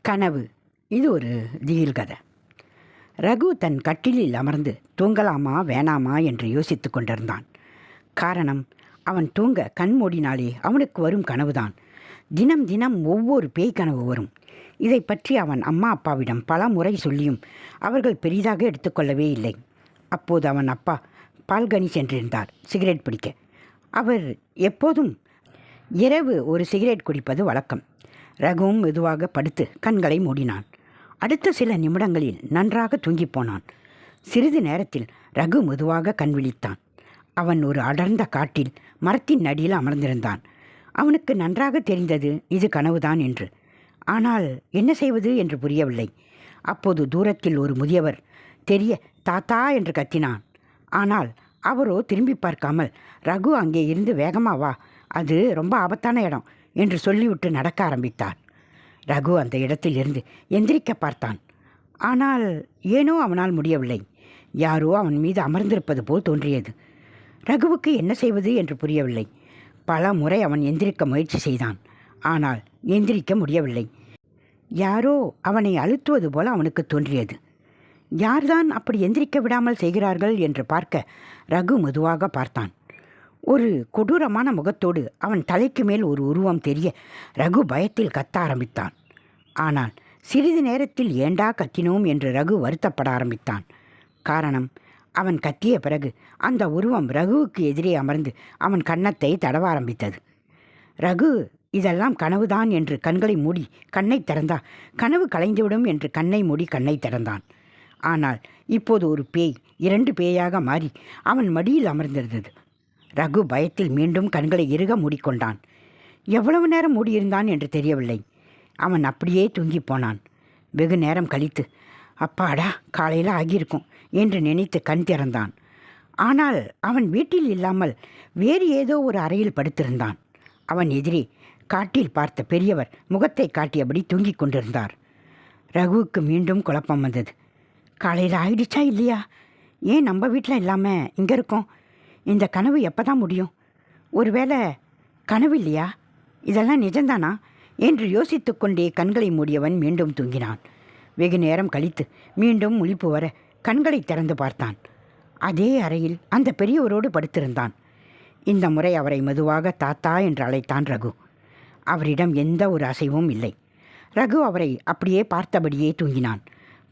கனவு. இது ஒரு திகில் கதை. ரகு தன் கட்டிலில் அமர்ந்து தூங்கலாமா வேணாமா என்று யோசித்து கொண்டிருந்தான். காரணம், அவன் தூங்க கண் மூடினாலே அவனுக்கு வரும் கனவுதான். தினம் தினம் ஒவ்வொரு பேய் கனவு வரும். இதை பற்றி அவன் அம்மா அப்பாவிடம் பல முறை சொல்லியும் அவர்கள் பெரிதாக எடுத்துக்கொள்ளவே இல்லை. அப்போது அவன் அப்பா பால்கனி சென்றிருந்தார் சிகரெட் பிடிக்க. அவர் எப்போதும் இரவு ஒரு சிகரெட் குடிப்பது வழக்கம். ரகுவும் மெதுவாக படுத்து கண்களை மூடினான். அடுத்த சில நிமிடங்களில் நன்றாக தூங்கிப் போனான். சிறிது நேரத்தில் ரகு மெதுவாக கண் விழித்தான். அவன் ஒரு அடர்ந்த காட்டில் மரத்தின் அடியில் அமர்ந்திருந்தான். அவனுக்கு நன்றாக தெரிந்தது இது கனவுதான் என்று. ஆனால் என்ன செய்வது என்று புரியவில்லை. அப்போது தூரத்தில் ஒரு முதியவர் தெரிய தாத்தா என்று கத்தினான். ஆனால் அவரோ திரும்பி பார்க்காமல், ரகு அங்கே இருந்து வேகமா வா, அது ரொம்ப ஆபத்தான இடம் என்று சொல்லிவிட்டு நடக்க ஆரம்பித்தார். ரகு அந்த இடத்தில் இருந்து எந்திரிக்க பார்த்தான். ஆனால் ஏனோ அவனால் முடியவில்லை. யாரோ அவன் மீது அமர்ந்திருப்பது போல் தோன்றியது. ரகுவுக்கு என்ன செய்வது என்று புரியவில்லை. பல முறை அவன் எந்திரிக்க முயற்சி செய்தான். ஆனால் எந்திரிக்க முடியவில்லை. யாரோ அவனை அழுத்துவது போல அவனுக்கு தோன்றியது. யார்தான் அப்படி எந்திரிக்க விடாமல் செய்கிறார்கள் என்று பார்க்க ரகு மெதுவாக பார்த்தான். ஒரு கொடூரமான முகத்தோடு அவன் தலைக்கு மேல் ஒரு உருவம் தெரிய ரகு பயத்தில் கத்த ஆரம்பித்தான். ஆனால் சிறிது நேரத்தில் ஏண்டா கத்தினோம் என்று ரகு வருத்தப்பட ஆரம்பித்தான். காரணம், அவன் கத்திய பிறகு அந்த உருவம் ரகுவுக்கு எதிரே அமர்ந்து அவன் கன்னத்தை தடவ ஆரம்பித்தது. ரகு இதெல்லாம் கனவுதான் என்று கண்களை மூடி கண்ணை திறந்தா கனவு கலைந்துவிடும் என்று கண்ணை மூடி கண்ணை திறந்தான். ஆனால் இப்போது ஒரு பேய் 2 பேயாக மாறி அவன் மடியில் அமர்ந்திருந்தது. ரகு பயத்தில் மீண்டும் கண்களை இறுக மூடிக்கொண்டான். எவ்வளவு நேரம் மூடியிருந்தான் என்று தெரியவில்லை. அவன் அப்படியே தூங்கி போனான். வெகு நேரம் கழித்து, அப்பாடா காலையில் ஆகியிருக்கும் என்று நினைத்து கண் திறந்தான். ஆனால் அவன் வீட்டில் இல்லாமல் வேறு ஏதோ ஒரு அறையில் படுத்திருந்தான். அவன் எதிரே காட்டில் பார்த்த பெரியவர் முகத்தை காட்டியபடி தூங்கிக் கொண்டிருந்தார். ரகுவுக்கு மீண்டும் குழப்பம் வந்தது. காலையில் ஆயிடுச்சா இல்லையா? ஏன் நம்ம வீட்டில் இல்லாமல் இங்கே இருக்கோம்? இந்த கனவு எப்போ தான் முடியும்? ஒருவேளை கனவு இல்லையா? இதெல்லாம் நிஜம்தானா என்று யோசித்து கொண்டே கண்களை மூடியவன் மீண்டும் தூங்கினான். வெகு நேரம் கழித்து மீண்டும் முழிப்பு வர கண்களை திறந்து பார்த்தான். அதே அறையில் அந்த பெரியவரோடு படுத்திருந்தான். இந்த முறை அவரை மெதுவாக தாத்தா என்று அழைத்தான் ரகு. அவரிடம் எந்த ஒரு அசைவும் இல்லை. ரகு அவரை அப்படியே பார்த்தபடியே தூங்கினான்.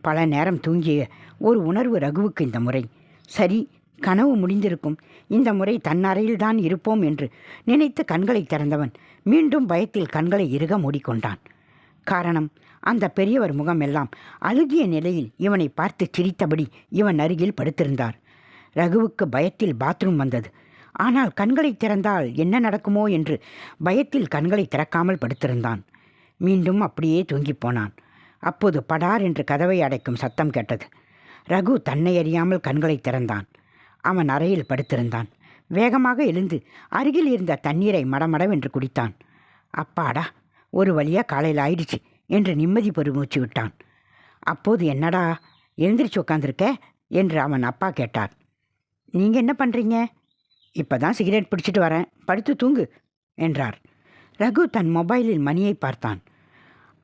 பல நேரம் தூங்கிய ஒரு உணர்வு ரகுவுக்கு இந்த முறை சரி, கனவு முடிந்திருக்கும், இந்த முறை தன் அறையில்தான் இருப்போம் என்று நினைத்து கண்களை திறந்தவன் மீண்டும் பயத்தில் கண்களை இறுக மூடிக்கொண்டான். காரணம், அந்த பெரியவர் முகம் எல்லாம் அழுகிய நிலையில் இவனை பார்த்து சிரித்தபடி இவன் அருகில் படுத்திருந்தார். ரகுவுக்கு பயத்தில் பாத்ரூம் வந்தது. ஆனால் கண்களை திறந்தால் என்ன நடக்குமோ என்று பயத்தில் கண்களை திறக்காமல் படுத்திருந்தான். மீண்டும் அப்படியே தூங்கிப் போனான். அப்போது படார் என்று கதவை அடைக்கும் சத்தம் கேட்டது. ரகு தன்னை அறியாமல் கண்களை திறந்தான். அவன் அறையில் படுத்திருந்தான். வேகமாக எழுந்து அருகில் இருந்த தண்ணீரை மடமடவென்று குடித்தான். அப்பாடா, ஒரு வழியாக காலையில் ஆயிடுச்சு என்று நிம்மதி பெருமூச்சு விட்டான். அப்போது என்னடா எழுந்திரிச்சு உட்காந்துருக்க என்று அவன் அப்பா கேட்டார். நீங்கள் என்ன பண்ணுறீங்க? இப்போ தான் சிகரெட் பிடிச்சிட்டு வரேன், படுத்து தூங்கு என்றார். ரகு தன் மொபைலில் மணியை பார்த்தான்.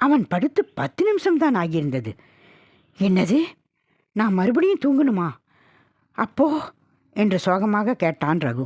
அவன் படுத்து 10 நிமிஷம்தான் ஆகியிருந்தது. என்னது, நான் மறுபடியும் தூங்கணுமா? அப்போ என்று சோகமாக கேட்டான் ரகு.